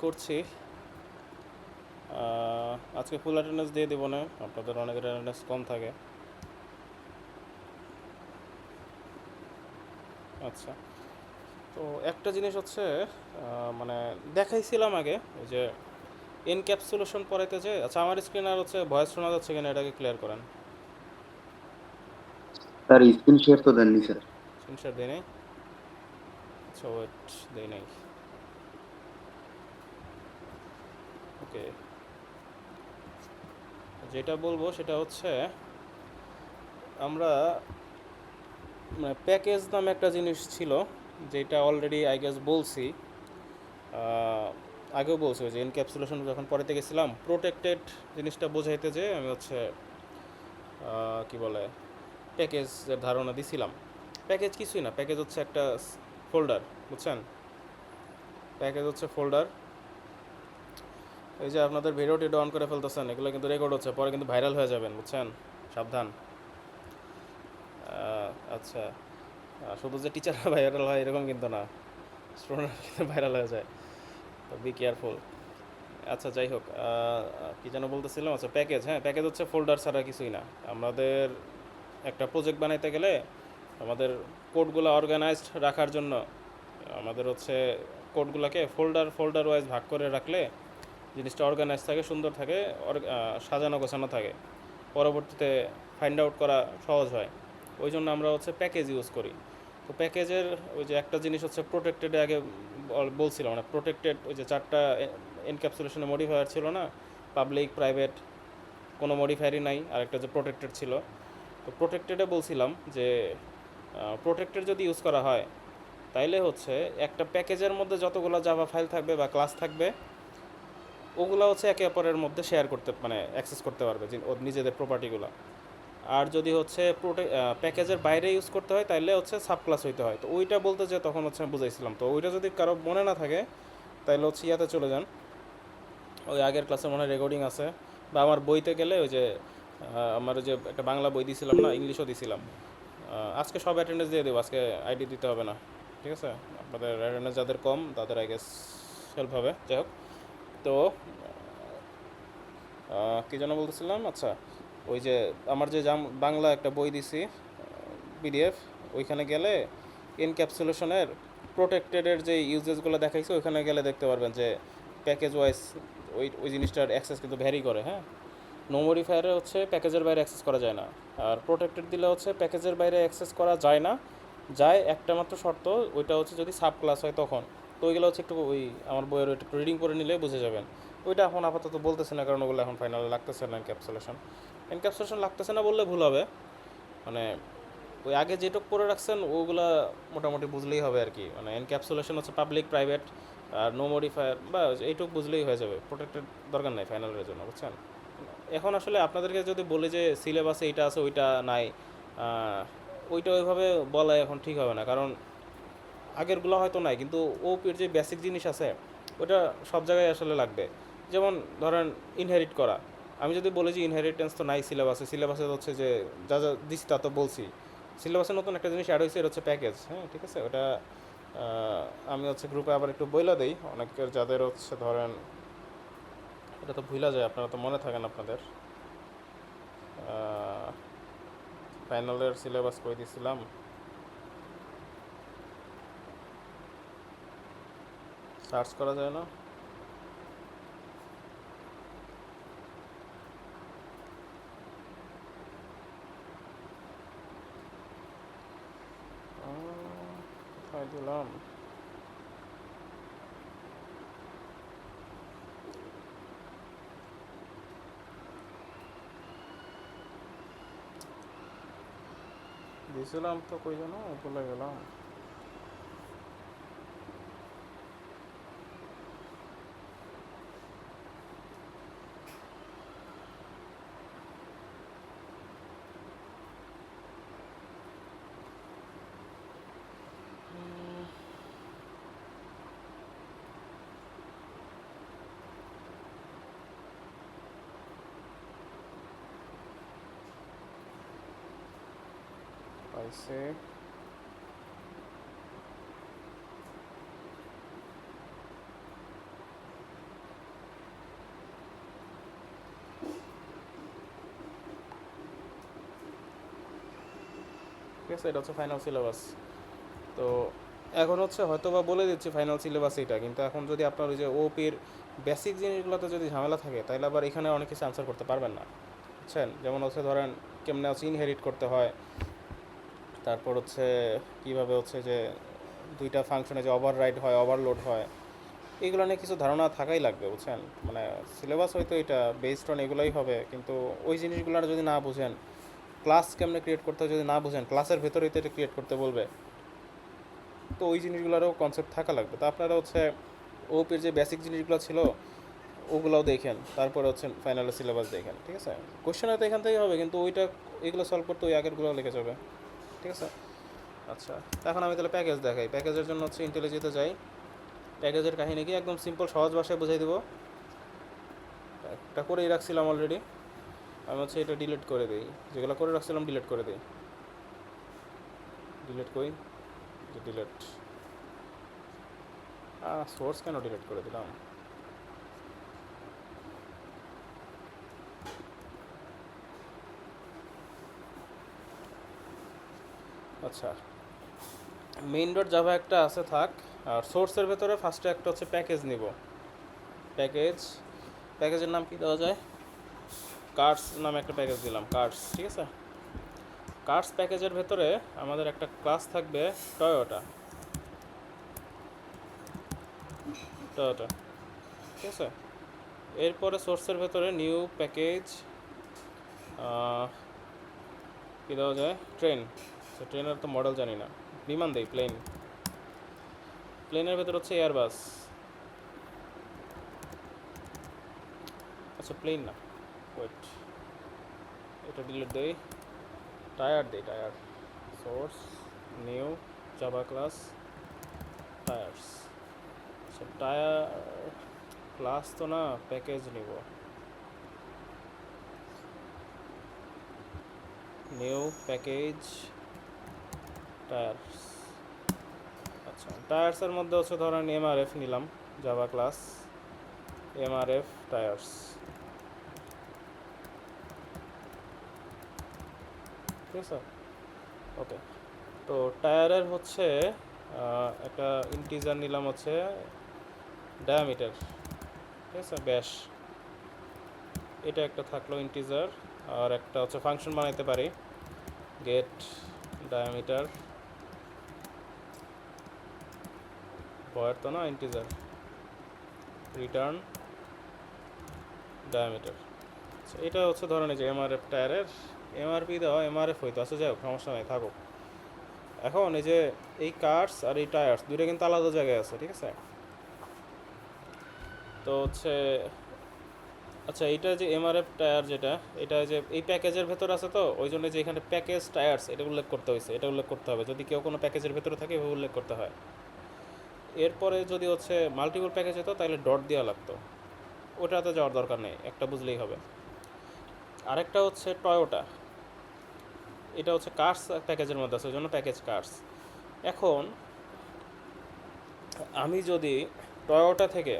করছি। আজকে ফুল অ্যাটেন্ডেন্স দিয়ে দেবো না, আপনাদের অনেকের অ্যাটেন্ডেন্স কম থাকে। আচ্ছা, তো একটা জিনিস হচ্ছে মানে দেখাইছিলাম আগে, ওই যে এনক্যাপসুলেশন পড়াইতে যে। আচ্ছা, আমার স্ক্রিন আর হচ্ছে ভয়েস শোনা যাচ্ছে কিনা এটাকে ক্লিয়ার করেন। স্যার স্ক্রিন শেয়ার তো দেননি স্যার। স্ক্রিনশট দিই নাই। আচ্ছা ওয়েট, দিই নাই। ওকে, যেটা বলবো সেটা হচ্ছে আমরা প্যাকেজ নামে একটা জিনিস ছিল, যেটা অলরেডি আই গেস বলছি। আগেও বলছি যে এনক্যাপসুলেশন যখন পড়াতে গেছিলাম, প্রোটেক্টেড জিনিসটা বোঝাইতে যে আমি হচ্ছে কি বলে প্যাকেজের ধারণা দিছিলাম। প্যাকেজ কিছুই না, প্যাকেজ হচ্ছে একটা ফোল্ডার, বুঝছেন? প্যাকেজ হচ্ছে ফোল্ডার। এই যে আপনাদের ভিডিওটি অন করে ফেলতেছেন, এগুলো কিন্তু রেকর্ড হচ্ছে, পরে কিন্তু ভাইরাল হয়ে যাবেন, বুঝছেন? সাবধান। আচ্ছা, শুধু যে টিচাররা ভাইরাল হয় এরকম কিন্তু না, স্টুডেন্টরা কিন্তু ভাইরাল হয়ে যায়, তো বি কেয়ারফুল। আচ্ছা যাই হোক, কি যেন বলতেছিলাম। আচ্ছা প্যাকেজ, হ্যাঁ প্যাকেজ হচ্ছে ফোল্ডার ছাড়া কিছুই না। আমাদের একটা প্রজেক্ট বানাইতে গেলে আমাদের কোডগুলো অর্গানাইজড রাখার জন্য আমাদের হচ্ছে কোডগুলোকে ফোল্ডার ফোল্ডার ওয়াইজ ভাগ করে রাখলে জিনিসটা অর্গানাইজ থাকে, সুন্দর থাকে, সাজানো গোছানো থাকে, পরবর্তীতে ফাইন্ড আউট করা সহজ হয়। ওই জন্য আমরা হচ্ছে প্যাকেজ ইউজ করি। তো প্যাকেজের ওই যে একটা জিনিস হচ্ছে প্রোটেক্টেডে আগে বলছিলাম, মানে প্রোটেক্টেড ওই যে চারটা এনক্যাপসুলেশনে মডিফায়ার ছিল না, পাবলিক, প্রাইভেট, কোনো মডিফায়ারই নাই, আর একটা যে প্রোটেক্টেড ছিল। তো প্রোটেক্টেডে বলছিলাম যে প্রোটেক্টেড যদি ইউজ করা হয় তাইলে হচ্ছে একটা প্যাকেজের মধ্যে যতগুলো জাভা ফাইল থাকবে বা ক্লাস থাকবে ওগুলো হচ্ছে একে অপরের মধ্যে শেয়ার করতে, মানে অ্যাক্সেস করতে পারবে ওর নিজেদের প্রপার্টিগুলো। আর যদি হচ্ছে প্যাকেজের বাইরে ইউজ করতে হয় তাহলে হচ্ছে সাব ক্লাস হইতে হয়। তো ওইটা বলতে যে তখন হচ্ছে আমি বুঝাইছিলাম, তো ওইটা যদি কারো মনে না থাকে তাহলে হচ্ছে ইয়াতে চলে যান, ওই আগের ক্লাসে মনে হয় রেকর্ডিং আছে, বা আমার বইতে গেলে ওই যে আমার যে একটা বাংলা বই দিছিলাম না, ইংলিশও দিছিলাম। আজকে সব অ্যাটেন্ডেন্স দিয়ে দেবো, আজকে আইডি দিতে হবে না, ঠিক আছে? আপনাদের অ্যাটেন্ডেন্স যাদের কম তাদের আই গেস হেল্প হবে। যাই হোক, তো কী যেন বলতেছিলাম। আচ্ছা, ওই যে আমার যে বাংলা একটা বই দিছি পিডিএফ, ওইখানে গেলে এনক্যাপসুলেশনের প্রোটেক্টেডের যে ইউজেসগুলো দেখাইছে ওইখানে গেলে দেখতে পারবেন যে প্যাকেজ ওয়াইজ ওই ওই জিনিসটার অ্যাক্সেস কিন্তু ভ্যারি করে। হ্যাঁ, নো মডিফায়ারে হচ্ছে প্যাকেজের বাইরে অ্যাক্সেস করা যায় না, আর প্রোটেক্টেড দিলে হচ্ছে প্যাকেজের বাইরে অ্যাক্সেস করা যায় না, যায় একটা মাত্র শর্ত, ওইটা হচ্ছে যদি সাব ক্লাস হয় তখন। তো ওইগুলো হচ্ছে একটু ওই আমার বইয়ের একটু রিডিং করে নিলে বুঝে যাবেন। ওইটা এখন আপাতত বলতেছে না, কারণ ওগুলো এখন ফাইনালে লাগতেছে না। এনক্যাপসুলেশন এনক্যাপসুলেশন লাগতেছে না বললে ভুল হবে, মানে ওই আগে যেটুক করে রাখছেন ওগুলা মোটামুটি বুঝলেই হবে আর কি। মানে এনক্যাপসুলেশন হচ্ছে পাবলিক, প্রাইভেট আর নো মডিফায়ার, বা এইটুক বুঝলেই হয়ে যাবে, প্রোটেক্টেড দরকার নাই ফাইনালের জন্য, বুঝছেন? এখন আসলে আপনাদেরকে যদি বলি যে সিলেবাসে এইটা আছে ওইটা নাই, ওইটা ওইভাবে বলা এখন ঠিক হবে না, কারণ আগেরগুলো হয়তো নাই কিন্তু ওপির যে বেসিক জিনিস আছে ওটা সব জায়গায় আসলে লাগবে। যেমন ধরেন ইনহেরিট করা, আমি যদি বলি যে ইনহেরিটেন্স তো নাই সিলেবাসে, সিলেবাসে হচ্ছে যে যা যা দিচ্ছি তা তো বলছি। সিলেবাসে নতুন একটা জিনিস অ্যাড হয়েছে, এটা হচ্ছে প্যাকেজ। হ্যাঁ ঠিক আছে, ওটা আমি হচ্ছে গ্রুপে আবার একটু বইলা দিই অনেকের, যাদের হচ্ছে ধরেন এটা তো ভুলা যায়, আপনারা তো মনে থাকেন আপনাদের। ফাইনালের সিলেবাস কই দিছিলাম, সার্চ করা যায় না? কোথায় দিলাম? দিয়েছিলাম তো, কই যেন ভুলে গেলাম। পাইছে, আছে, এটা হচ্ছে ফাইনাল সিলেবাস। তো এখন হচ্ছে হয়তো বা বলে দিচ্ছি ফাইনাল সিলেবাস এটা, কিন্তু এখন যদি আপনার ওই যে ওপির বেসিক জিনিসগুলোতে যদি ঝামেলা থাকে তাহলে আবার এখানে অনেক কিছু আনসার করতে পারবেন না, বুঝছেন? যেমন হচ্ছে ধরেন কেমনে হচ্ছে ইনহেরিট করতে হয়, তারপর হচ্ছে কীভাবে হচ্ছে যে দুইটা ফাংশনে যে ওভাররাইড হয় ওভারলোড হয়, এগুলো নিয়ে কিছু ধারণা থাকাই লাগবে, বুঝছেন? মানে সিলেবাস হয়তো এটা বেসড অন এগুলোই হবে, কিন্তু ওই জিনিসগুলো যদি না বুঝেন, ক্লাস কেমনে ক্রিয়েট করতে হয় যদি না বুঝেন, ক্লাসের ভেতরেই তো এটা ক্রিয়েট করতে বলবে, তো ওই জিনিসগুলোরও কনসেপ্ট থাকা লাগবে। তো আপনারা হচ্ছে ওপির যে বেসিক জিনিসগুলো ছিল ওগুলোও দেখেন, তারপরে হচ্ছে ফাইনালের সিলেবাস দেখেন, ঠিক আছে? কোশ্চেন হয়তো এখান থেকেই হবে, কিন্তু ওইটা এগুলো সলভ করতে ওই আগেরগুলো লিখে যাবে, ঠিক আছে? আচ্ছা, তো এখন আমি তাহলে প্যাকেজ দেখাই। প্যাকেজের জন্য হচ্ছে ইন্টেলিজেতে যাই। প্যাকেজের কাহিনী কি একদম সিম্পল সহজ ভাষায় বুঝাই দেবো। একটা করেই রাখছিলাম অলরেডি, আমি হচ্ছে এটা ডিলিট করে দিই, যেগুলো করে রাখছিলাম ডিলিট করে দিই। ডিলিট করি, যে ডিলিট, সোর্স কেন ডিলিট করে দিলাম? আচ্ছা, মেইন ডট জাভা একটা আছে থাক, আর সোর্সের ভেতরে ফার্স্টে একটা হচ্ছে প্যাকেজ নিব। প্যাকেজ, প্যাকেজের নাম কি দেওয়া যায়? কার্স নামে একটা প্যাকেজ দিলাম, কার্স, ঠিক আছে? কার্স প্যাকেজের ভেতরে আমাদের একটা ক্লাস থাকবে টয়োটা, টয়োটা, ঠিক আছে? এরপরে সোর্সের ভেতরে নিউ প্যাকেজ কী দেওয়া যায়? ট্রেন। ট্রেনের তো মডেল জানি না, বিমান দেই, প্লেন। প্লেনের ভেতর হচ্ছে এয়ারবাস, আচ্ছা প্লেন না, ওয়েট, এটা ডিলিট দেই, টায়ার দেই, tyre. Source new Java class tyres. আচ্ছা টায়ার ক্লাস তো না, প্যাকেজ নিব, নিউ প্যাকেজ টায়ার্স। আচ্ছা, টায়ার্সের মধ্যে হচ্ছে ধরেন এমআরএফ নিলাম, জাভা ক্লাস এমআরএফ টায়ার্স, ঠিক আছে? ওকে, তো টায়ারের হচ্ছে একটা ইন্টিজার নিলাম হচ্ছে ডায়ামিটার, ঠিক আছে, ব্যাস। এটা একটা থাকলো ইন্টিজার, আর একটা হচ্ছে ফাংশন বানাইতে পারি, গেট ডায়ামিটার, ভয়ের তো না ইন্টিজার, রিটার্ন ডায়ামিটার। আচ্ছা, এটা হচ্ছে ধরেন এই যে এমআরএফ টায়ারের এমআরপি দেওয়া, এমআরএফ হইতো, আচ্ছা যাই হোক, সমস্যা নাই, থাকুক। এখন এই যে এই কার্স আর এই টায়ার্স দুইটা কিন্তু আলাদা জায়গায় আছে, ঠিক আছে? তো হচ্ছে আচ্ছা, এইটা যে এমআরএফ টায়ার যেটা, এটা যে এই প্যাকেজের ভেতর আছে, তো ওই জন্য যে এখানে প্যাকেজ টায়ার্স এটা উল্লেখ করতে হয়েছে, এটা উল্লেখ করতে হবে। যদি কেউ কোনো প্যাকেজের ভেতরে থাকে এভাবে উল্লেখ করতে হয়। এরপরে যদি হচ্ছে মাল্টিপল প্যাকেজ হতো তাহলে ডট দেওয়া লাগতো, ওটাতে যাওয়ার দরকার নেই, একটা বুঝলেই হবে। আরেকটা হচ্ছে টয়োটা, এটা হচ্ছে কার্স প্যাকেজের মধ্যে আছে, ওই জন্য প্যাকেজ কার্স। এখন আমি যদি টয়োটা থেকে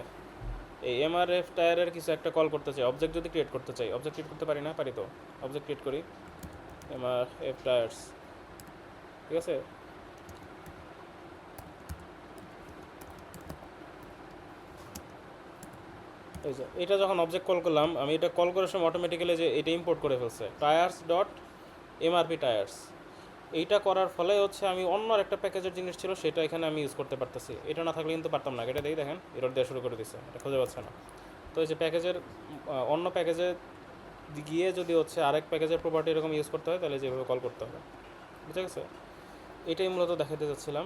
এই এমআরএফ টায়ারের কিছু একটা কল করতে চাই, অবজেক্ট যদি ক্রিয়েট করতে চাই, অবজেক্ট ক্রিয়েট করতে পারি না? পারি তো, অবজেক্ট ক্রিয়েট করি, এমআরএফ টায়ার্স, ঠিক আছে? এই যে এটা যখন অবজেক্ট কল করলাম, আমি এটা কল করার সময় অটোমেটিক্যালি যে এটা ইম্পোর্ট করে ফেলছে, টায়ার্স ডট এমআরপি টায়ার্স। এইটা করার ফলে হচ্ছে আমি অন্য একটা প্যাকেজের জিনিস ছিল সেটা এখানে আমি ইউজ করতে পারতেছি, এটা না থাকলে কিন্তু পারতাম না। এটা দেখি, দেখেন এরর দেওয়া শুরু করে দিচ্ছে, এটা খুঁজে পাচ্ছে না। তো এই যে প্যাকেজের অন্য প্যাকেজে গিয়ে যদি হচ্ছে আরেক প্যাকেজের প্রপার্টি এরকম ইউজ করতে হয় তাহলে যেভাবে কল করতে হবে, বুঝে গেছে? এটাই মূলত দেখাতে চাচ্ছিলাম।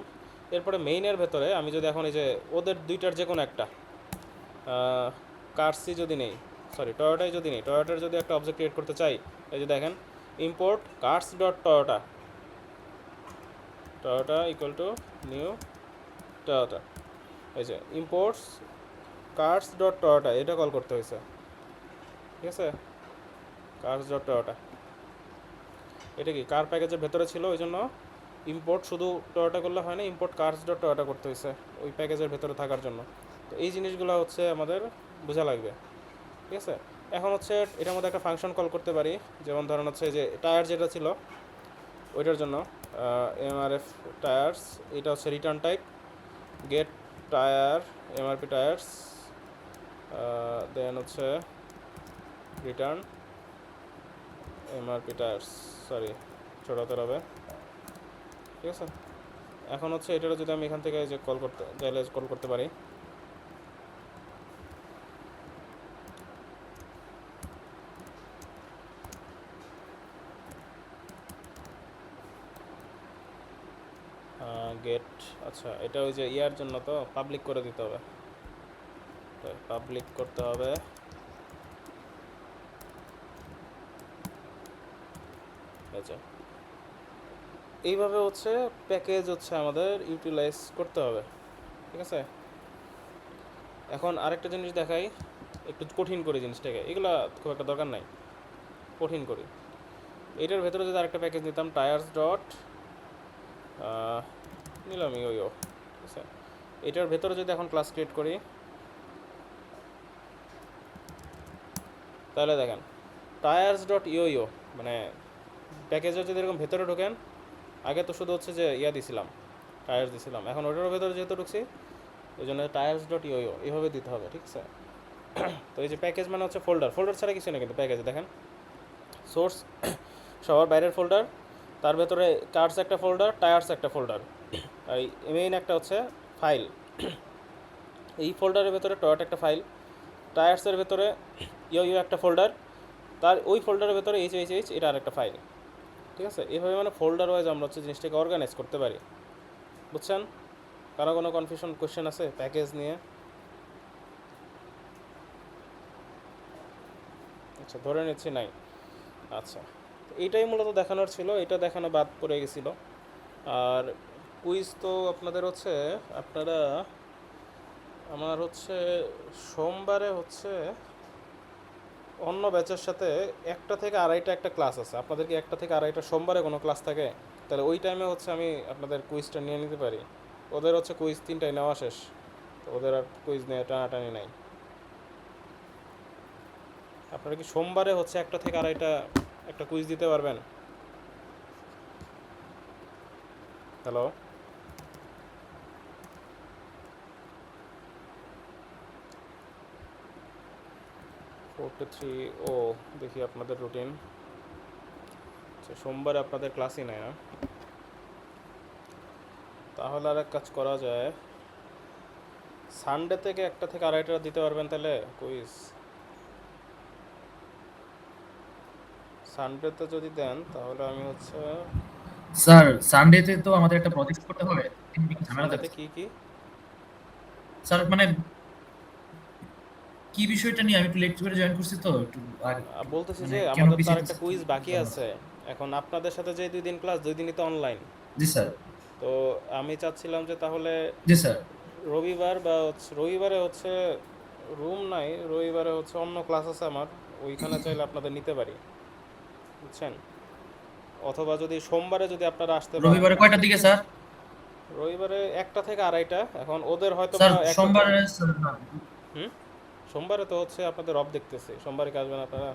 এরপরে মেইনের ভেতরে আমি যদি এখন এই যে ওদের দুইটার যে কোনো একটা কার্সি যদি নেই, সরি টয়োটাই যদি নেই, টয়োটার যদি একটা অবজেক্ট ক্রিয়েট করতে চাই, এই যে দেখেন import cars dot Toyota, Toyota equal to new Toyota, এই যে ইম্পোর্টস কার্স ডট টয়োটা, এটা কল করতে হয়েছে, ঠিক আছে? কার্স ডট টয়োটা, এটা কি কার প্যাকেজের ভেতরে ছিল, ওই জন্য ইম্পোর্ট শুধু টয়োটা করলে হয় না, ইম্পোর্ট কার্স ডট টয়োটা করতে হয়েছে ওই প্যাকেজের ভেতরে থাকার জন্য। তো এই জিনিসগুলো হচ্ছে আমাদের বোঝা লাগবে, ঠিক আছে? এখন হচ্ছে এটার মধ্যে একটা ফাংশন কল করতে পারি, যেমন ধরেন হচ্ছে যে টায়ার যেটা ছিল ওইটার জন্য এমআরএফ টায়ার্স, এটা হচ্ছে return type, get tyre MRP tyres, then হচ্ছে রিটার্ন এমআরপি টায়ার্স, সরি ছোটাতে হবে, ঠিক আছে। এখন হচ্ছে এটারও যদি আমি এখান থেকে যে কল করতে চাইলে কল করতে পারি, গেট, আচ্ছা এটা ওই যে ইয়ার জন্য তো পাবলিক করে দিতে হবে, পাবলিক করতে হবে, আচ্ছা এইভাবে হচ্ছে প্যাকেজ হচ্ছে আমাদের ইউটিলাইজ করতে হবে, ঠিক আছে। এখন আরেকটা জিনিস দেখাই, একটু কঠিন করি জিনিসটাকে, এগুলা খুব একটা দরকার নাই, কঠিন করি। এটার ভেতরে যদি আরেকটা প্যাকেজ নিতাম টায়ার্স ডট, নিলাম ইয়ো, ঠিক আছে। এটার ভেতরে যদি এখন ক্লাস ক্রিয়েট করি, তাহলে দেখেন টায়ার্স ডট ইয়ো, মানে প্যাকেজের যদি এরকম ভেতরে ঢোকেন, আগে তো শুধু হচ্ছে যে ইয়া দিছিলাম, টায়ার্স দিছিলাম, এখন ওটার ভেতরে যেহেতু ঢুকছি ওই জন্য টায়ার্স ডট ইয়ো এইভাবে দিতে হবে, ঠিক আছে। তো এই যে প্যাকেজ মানে হচ্ছে ফোল্ডার, ফোল্ডার ছাড়া কিছু না কিন্তু প্যাকেজে, দেখেন সোর্স সবার বাইরের ফোল্ডার, তার ভেতরে কার্স একটা ফোল্ডার, টায়ার্স একটা ফোল্ডার, আর মেইন একটা হচ্ছে ফাইল, এই ফোল্ডারের ভেতরে টয়োটা একটা ফাইল, টায়ার্সের ভেতরে ইয়ো একটা ফোল্ডার, তার ওই ফোল্ডারের ভেতরে এইচ এটা আরেকটা ফাইল, ঠিক আছে। এইভাবে মানে ফোল্ডার ওয়াইজ আমরা হচ্ছে জিনিসটাকে অর্গানাইজ করতে পারি, বুঝছেন? কারো কোনো কনফিউশন কোয়েশ্চেন আছে প্যাকেজ নিয়ে? আচ্ছা ধরে নিচ্ছি নাই। আচ্ছা এইটাই মূলত দেখানোর ছিল, এটা দেখানো বাদ পড়ে গেছিলো। আর কুইজ তো আপনাদের হচ্ছে, আপনারা আমার হচ্ছে সোমবারে হচ্ছে অন্য ব্যাচের সাথে 1টা থেকে 2:30 একটা ক্লাস আছে, আপনাদের কি 1টা থেকে 2:30 সোমবারে কোনো ক্লাস থাকে? তাহলে ওই টাইমে হচ্ছে আমি আপনাদের কুইজটা নিয়ে নিতে পারি। ওদের হচ্ছে কুইজ 3টায় নেওয়া শেষ, তো ওদের আর কুইজ নিয়ে টানাটানি নাই। আপনারা কি সোমবারে হচ্ছে 1টা থেকে 2:30 একটা কুইজ দিতে পারবেন? হ্যালো, 4 to 3, ও দেখি আপনাদের রুটিন। আচ্ছা সোমবারে আপনাদের ক্লাসই নেয় না, তাহলে আর এক কাজ করা যায়, সানডে থেকে 1টা থেকে 2:30 দিতে পারবেন তাহলে কুইজ? সানডেতে যদি দেন তাহলে আমি হচ্ছে, স্যার সানডেতে তো আমাদের একটা প্রজেক্ট করতে হবে, 3 দিন ঝামেলা সানডেতে থাকছে। কি কি স্যার মানে কি বিষয়টা নিয়ে আমি একটু লেট করে জয়েন করছি তো একটু বলতেছি মানে যে কেন আমাদের তো পিছিয়ে আরেকটা কুইজ বাকি আছে। এখন আপনাদের সাথে যে 2 দিন ক্লাস, 2 দিনই তো অনলাইন। জি স্যার। তো আমি চাচ্ছিলাম যে তাহলে জি স্যার। রবিবার বা রবিবারে হচ্ছে রুম নাই, রবিবারে হচ্ছে অন্য ক্লাস আছে আমার, ওইখানে চাইলে আপনাদের নিতে পারি, বুঝছেন। অথবা যদি সোমবারে যদি আপনারা আসতে পারেন, রবিবারে কয়টার দিকে স্যার? রবিবারে 1টা থেকে 2:30, এখন ওদের হয়তো স্যার বা সোমবারে স্যার না। হুম, সোমবারে তো হচ্ছে আপনাদের অফ দেখতেছি, সোমবারে কি আসবেন আপনারা?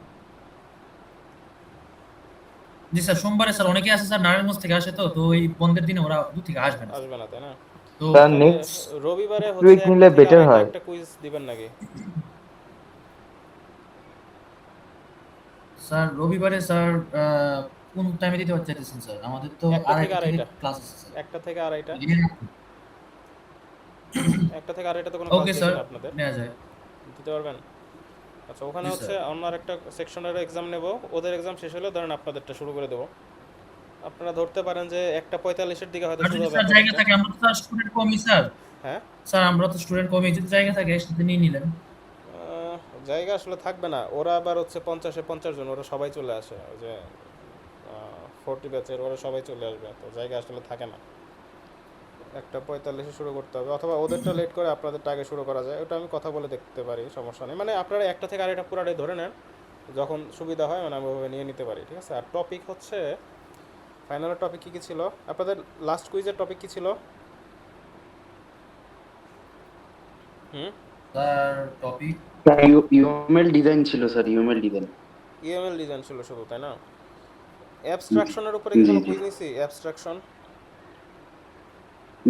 জি স্যার সোমবারে স্যার অনেকে আসে স্যার, নারায়ণগঞ্জ থেকে আসে, তো তো ওই বন্ধের দিনে ওরা দূর থেকে আসবে না স্যার। আসবে না তাই না? তো স্যার তাহলে নেক্সট রবিবারে হচ্ছে উইক 1টা নিলে থেকে বেটার 2:30 হয়। একটা কুইজ দিবেন নাকি? স্যার রবিবারে স্যার কোন টাইমে দিতে চাইতেছেন স্যার? আমাদের তো 1টা থেকে 2:30 থেকে 2:30, ক্লাস আছে স্যার। 1টা থেকে 2:30, 1টা থেকে 2:30 কোনো ক্লাস ওকে দেখি স্যার না আপনাদের, নেওয়া যায়। দিতে পারবেন? আচ্ছা ওখানে জি হচ্ছে স্যার। অন্য আরেকটা সেকশনের এক্সাম নেব, ওদের এক্সাম শেষ হলে ধরেন আপনাদেরটা শুরু করে দেবো। আপনারা ধরতে পারেন যে 1:45-এর দিকে হয়তো আর শুরু যদি হবে স্যার জায়গা আপনাদেরটা। থাকে, আমরা তো স্যার স্টুডেন্ট কমই স্যার। হ্যাঁ, স্যার আমরা তো স্টুডেন্ট কমই, যদি জায়গা থাকে একসাথে নিয়ে নিলেন। জায়গা আসলে থাকবে না, ওরা আবার হচ্ছে 50 জন, ওরা সবাই চলে আসে, ওই যে 40 ব্যাচের ওরা সবাই চলে আসবে, তো জায়গা আসলে থাকে না। 1:45-এ শুরু করতে হবে, অথবা ওদেরটা লেট করে আপনাদেরটা আগে শুরু করা যায়, ওটা আমি কথা বলে দেখতে পারি, সমস্যা নেই। মানে আপনারা 1টা থেকে 2:30 পুরাটাই ধরে নেন, যখন সুবিধা হয় মানে আমি ওভাবে নিয়ে নিতে পারি, ঠিক আছে। আর টপিক হচ্ছে, ফাইনালের টপিক কী কী ছিল আপনাদের? লাস্ট কুইজের টপিক কী ছিল? হুম, স্যার টপিক ইউএমএল ডিজাইন ছিল স্যার, ইউএমএল ডিজাইন। ইএমএল ডিজাইন ছিল শুধু, তাই না? অ্যাবস্ট্রাকশনের উপরে কি জি কোনো জি কুইজ নিছি? অ্যাবস্ট্রাকশন,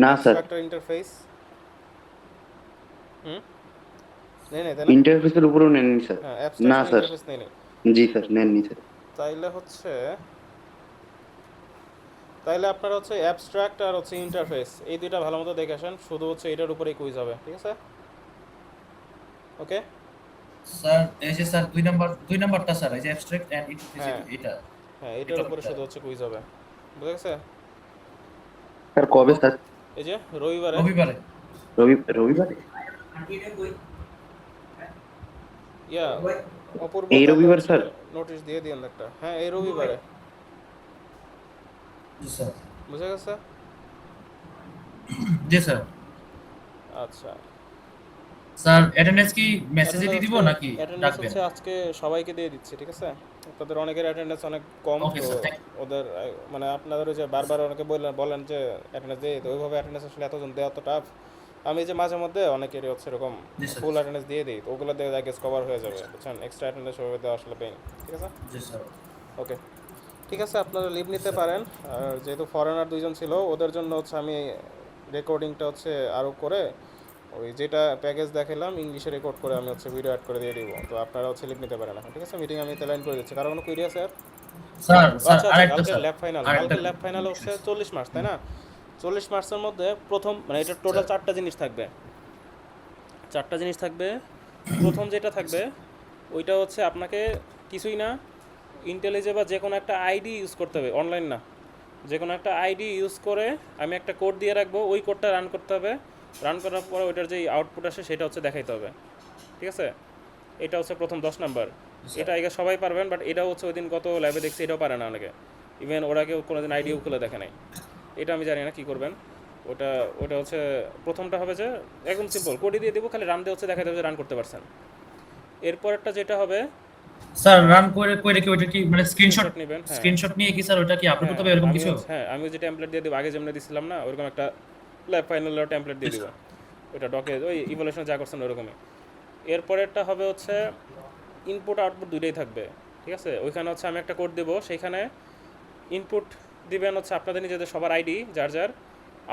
না স্যার, অ্যাবস্ট্রাক্টর ইন্টারফেস, হুম, নেই নেই তাই না? ইন্টারফেসের উপরেও নেননি স্যার। হ্যাঁ, না অ্যাবস্ট্রাকশন স্যার, ইন্টারফেস নেই নেই। জি স্যার নেননি স্যার। তাইলে হচ্ছে, তাইলে আপনার হচ্ছে অ্যাবস্ট্রাক্ট আর হচ্ছে ইন্টারফেস এই দুইটা ভালো মতো দেখে আসেন, শুধু হচ্ছে এটার উপরেই কুইজ হবে, ঠিক আছে? ওকে। স্যার এই যে স্যার দুই নাম্বারটা স্যার এই যে অ্যাবস্ট্রাক্ট এন্ড ইন্টারফেস হ্যাঁ এটা হ্যাঁ, এটার এটা উপরে ওইটা। শুধু হচ্ছে কুইজ হবে, বুঝা গেছে? স্যার কবে স্যার? এই যে রবিবারে। রবিবারে। রবিবারে? ইয়া, অপূর্ব এই তাহলে রবিবার হচ্ছে স্যার? নোটিশ দিয়ে দিন একটা, হ্যাঁ এই রবিবারে, জি স্যার। বুঝা গেছে? জি স্যার। আচ্ছা, স্যার অ্যাটেন্ডেন্স কি মেসেজে অ্যাটেন্ডেন্স দিয়ে দিব হচ্ছে, নাকি অ্যাটেন্ডেন্স ডাকবেন? হচ্ছে আজকে সবাইকে দিয়ে দিচ্ছি, ঠিক আছে? তাদের অনেকের অ্যাটেন্ডেন্স অনেক কম, ওকে তো স্যার, থ্যাংক ওদের মানে আপনাদের ওই যে বারবার অনেকে বললেন বলেন যে অ্যাটেন্ডেন্স দিয়ে, তো ওইভাবে অ্যাটেন্ডেন্স আসলে এতজন দেওয়া তো টাফ। আমি যে মাঝে মধ্যে অনেকেরই হচ্ছে এরকম জি স্যার। ফুল অ্যাটেন্ডেন্স দিয়ে দিই, তো ওগুলো দিয়ে আগে কভার হয়ে যাবে, বুঝছেন? এক্সট্রা অ্যাটেন্ডেন্স ওইভাবে দেওয়া আসলে পেইন, ঠিক আছে? জি স্যার। ওকে, ঠিক আছে, আপনারা লিভ জি নিতে স্যার। পারেন। আর যেহেতু ফরেনার দুইজন ছিল, ওদের জন্য হচ্ছে আমি রেকর্ডিংটা হচ্ছে আরও করে ওই যেটা প্যাকেজ দেখালাম ইংলিশে রেকর্ড করে আমি হচ্ছে ভিডিও অ্যাড করে দিয়ে দিব, তো আপনারা হচ্ছে লিভ নিতে পারেন এখন, ঠিক আছে? মিটিং আমি লাইন করে দিচ্ছি, কারো কোনো কুইরি আছে আর? স্যার স্যার আচ্ছা আচ্ছা, আরেকটা কালকের স্যার, ল্যাব ফাইনাল, আরেকটা কালকের ল্যাব ফাইনাল হচ্ছে 40 মার্চ, তাই না? 40 মার্চের মধ্যে প্রথম মানে এটা টোটাল স্যার। 4টা জিনিস থাকবে, 4টা জিনিস থাকবে। প্রথম যেটা থাকবে ওইটা হচ্ছে আপনাকে কিছুই না, ইন্টেলিজে বা যে কোনো একটা আইডি ইউজ করতে হবে, অনলাইন না, যে কোনো একটা আইডি ইউজ করে আমি একটা কোড দিয়ে রাখবো, ওই কোডটা রান করতে হবে, রান করার পরে ওইটার যে আউটপুট আসে সেটা হচ্ছে দেখাইতে হবে, ঠিক আছে? এটা হচ্ছে প্রথম 10 নাম্বার। জি স্যার। এটা আগে সবাই পারবেন, বাট এটা হচ্ছে ওই দিন কত ল্যাবে দেখছি এটাও পারে না অনেকে, ইভেন ওরা কেউ কোনো দিন আইডিও খুলে দেখে নাই। এটা আমি জানি না কী করবেন। ওটা ওটা হচ্ছে প্রথমটা হবে যে একদম সিম্পল কোডই দিয়ে দেবো, খালি রান দিয়ে হচ্ছে দেখাতে হবে যে রান করতে পারছেন। এরপরেরটা যেটা হবে, স্যার রান করে করে কি ওইটা কি মানে স্ক্রিনশট, স্ক্রিনশট নেবেন, হ্যাঁ স্ক্রিনশট নিয়ে কি স্যার ওটা কি আপলোড হ্যাঁ, করতে হবে এরকম আমি কিছু? হচ্ছে হ্যাঁ আমি যে টেমপ্লেট দিয়ে দেবো আগে যেমন দিছিলাম না, ওরকম একটা ল্যাব ফাইনালের টেমপ্লেট দিয়ে দিব, ওইটা ডকে ওই ইভলিউশন যা করছেন ওরকমই। এরপরেরটা হবে হচ্ছে ইনপুট আউটপুট দুইটাই থাকবে, ঠিক আছে? ওইখানে হচ্ছে আমি একটা কোড দেবো, সেইখানে ইনপুট দিবেন হচ্ছে আপনাদের নিজেদের সবার আইডি যার যার,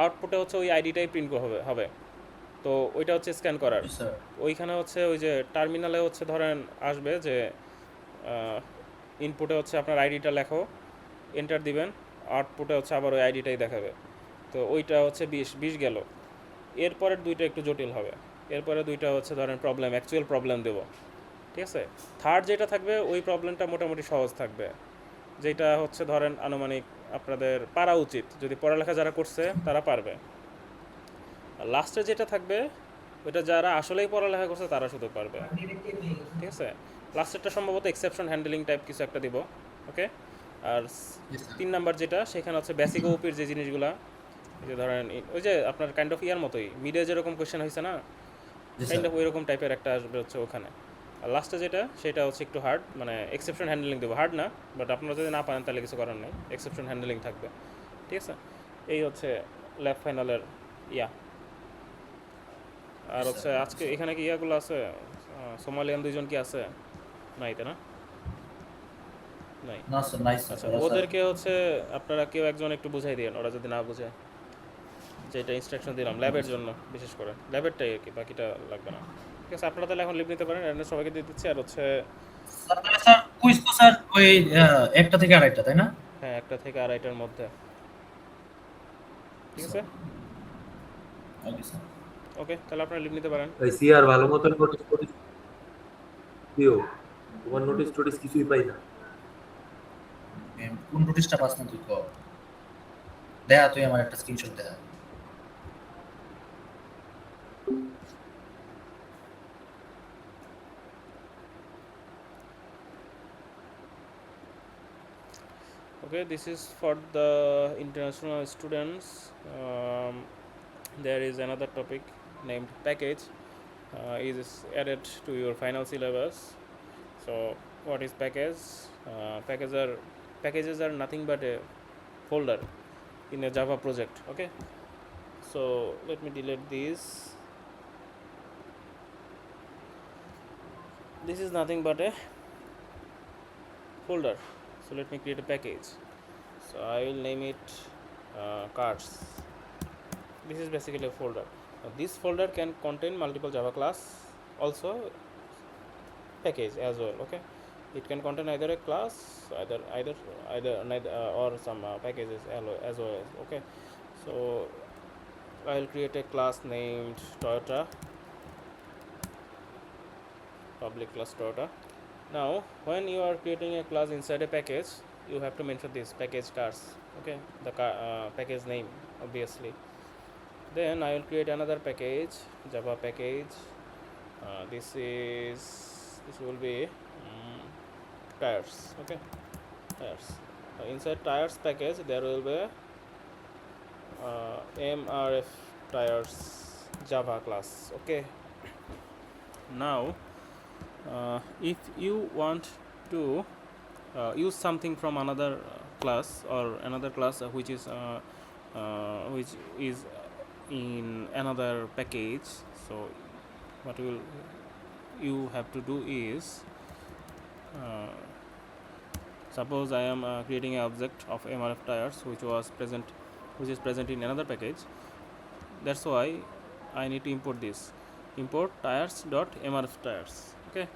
আউটপুটে হচ্ছে ওই আইডিটাই প্রিন্ট হবে হবে, তো ওইটা হচ্ছে স্ক্যান করার। জি স্যার। ওইখানে হচ্ছে ওই যে টার্মিনালে হচ্ছে ধরেন আসবে যে ইনপুটে হচ্ছে আপনার আইডিটা লেখো, এন্টার দিবেন, আউটপুটে হচ্ছে আবার ওই আইডিটাই দেখাবে, তো ওইটা হচ্ছে 20 গেল। এরপরের দুইটা একটু জটিল হবে, এরপরে দুইটা হচ্ছে ধরেন প্রবলেম, অ্যাকচুয়াল প্রবলেম দেবো, ঠিক আছে? থার্ড যেটা থাকবে ওই প্রবলেমটা মোটামুটি সহজ থাকবে, যেটা হচ্ছে ধরেন আনুমানিক আপনাদের পারা উচিত, যদি পড়ালেখা যারা করছে তারা পারবে। আর লাস্টে যেটা থাকবে ওইটা যারা আসলেই পড়ালেখা করছে তারা শুধু পারবে, ঠিক আছে? লাস্টেরটা সম্ভবত এক্সেপশন হ্যান্ডলিং টাইপ কিছু একটা দিব, ওকে? আর জি স্যার। 3 নাম্বার যেটা, সেখানে হচ্ছে বেসিক ওপির যে জিনিসগুলা, এই যে ধরেন ওই যে আপনার কাইন্ড অফ ইয়ার মতোই মিডে যেরকম কোয়েশ্চেন হয়েছে না, জি কাইন্ড স্যার। অফ ওইরকম টাইপের একটা আসবে হচ্ছে ওখানে। আর লাস্টে যেটা সেটা হচ্ছে একটু হার্ড, মানে এক্সেপশন হ্যান্ডলিং দেবো, হার্ড না, বাট আপনারা যদি না পারেন তাহলে কিছু করার নেই, এক্সেপশন হ্যান্ডলিং থাকবে, ঠিক আছে? এই হচ্ছে ল্যাব ফাইনালের ইয়া। জি আর স্যার। হচ্ছে আজকে এখানে কি ইয়াগুলো আছে, সোমালিয়ান দুইজন কি আছে? নাই তাই না? নাই। না স্যার, নাই স্যার, আচ্ছা, ওরা স্যার। ওদেরকে হচ্ছে আপনারা কেউ একজন একটু বুঝাই দিন, ওরা যদি না বুঝে, যেটা ইনস্ট্রাকশন দিলাম ওকে ল্যাবের স্যার। জন্য, বিশেষ করে ল্যাবেরটাই আর কি, বাকিটা লাগবে না, ঠিক আছে? আপনারা তাহলে এখন লিভ নিতে পারেন, অ্যাটেন্ডেন্স সবাইকে দিয়ে দিচ্ছি। আর হচ্ছে স্যার তাহলে স্যার কুইজ তো স্যার ওই একটা থেকে আড়াইটা তাই না? হ্যাঁ, 1টা থেকে 2:30টার মধ্যে, ঠিক আছে? স্যার। Okay sir. ওকে, তাহলে আপনারা লিভ নিতে পারেন। ওই সিআর ভালো মতন নোটিস টোটিস দিও, তোমার নোটিস টোটিস কিছুই পাই না। কোন নোটিশটা পাস না তুই ক? দেখা তুই আমার একটা স্ক্রিনশট দেখা। Okay, this is for the international students. There is another topic named package, is added to your final syllabus. So, what is package? Packages are nothing but a folder in a Java project. Okay, so let me delete this. This is nothing but a folder. So let me create a package. So I will name it cards. This is basically a folder. Now, this folder can contain multiple Java class, also package as well. Okay, it can contain either a class, either neither, or some packages as well. Okay, so I will create a class named Toyota, public class Toyota. Now when you are creating a class inside a package, you have to mention this package cars. Okay, the package name obviously. Then I will create another package, Java package. This will be tires. Okay, tires. Inside tires package there will be MRF tires Java class. Okay, now if you want to use something from another class or another class which is in another package, so what you have to do is suppose I am creating an object of MRF tires which is present in another package. That's why I need to import this, import tires.mrf tires. Okay,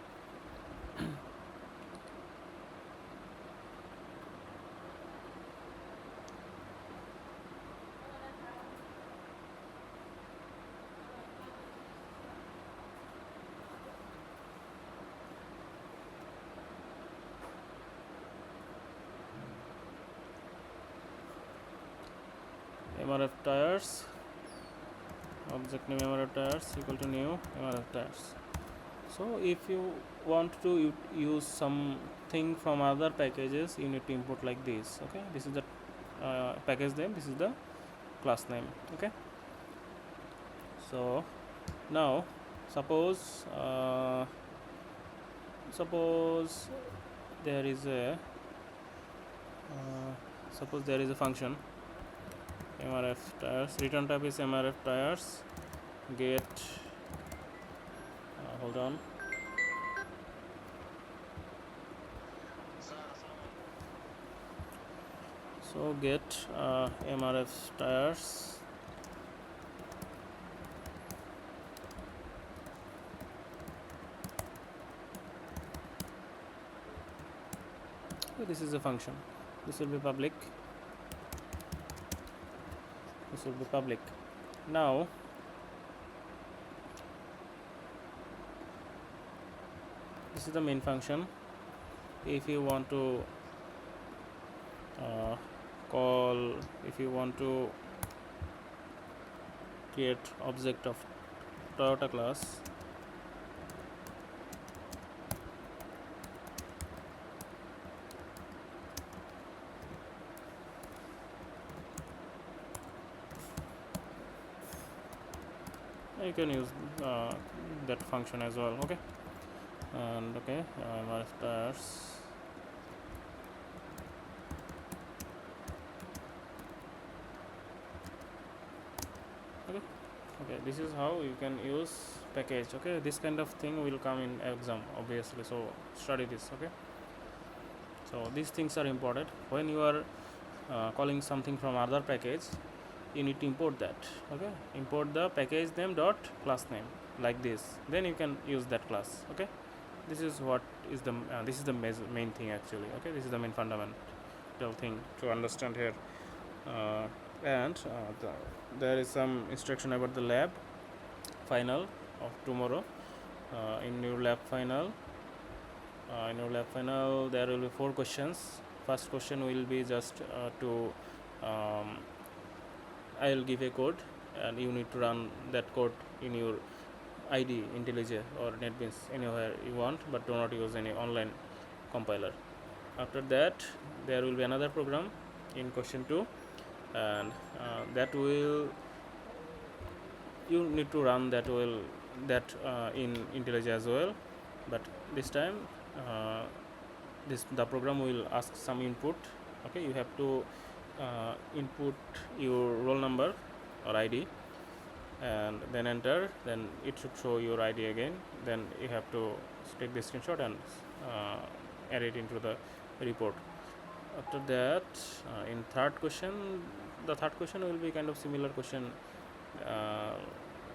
MRF tires, object name MRF tires equal to new MRF tires. So if you want to use something from other packages, you need to import like this. Okay, this is the package name, this is the class name. Okay, so now suppose there is a function MRF tires, return type is MRF tires, get hold on, so get MRF tires, so this is a function, this will be public, this will be public. Now this is the main function. If you want to create object of Toyota class, you can use that function as well. Okay, and okay, MRF tires, okay, this is how you can use package. Okay, this kind of thing will come in exam obviously, so study this. Okay, so these things are important. When you are calling something from other package, you need to import that. Okay, import the package name dot class name like this, then you can use that class. Okay, this is what is the this is the main thing actually. Okay, this is the main fundamental thing to understand here. And there is some instruction about the lab final of tomorrow. In your lab final there will be 4 questions. First question will be just to I will give a code and you need to run that code in your IDE, IntelliJ or NetBeans, anywhere you want, but do not use any online compiler. After that there will be another program in question 2, and that will you need to run that in IntelliJ as well, but this time the program will ask some input. Okay, you have to input your roll number or ID and then enter, then it should show your ID again, then you have to take the screenshot and add it into the report. After that, in third question, the third question will be kind of similar question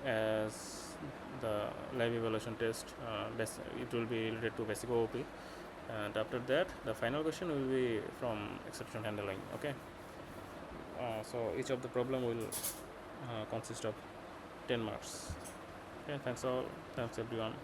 as the live evaluation test. It will be related to basic OOP, and after that, the final question will be from exception handling. Okay. So each of the problem will consist of 10 marks. Okay. Thanks all. Thanks everyone.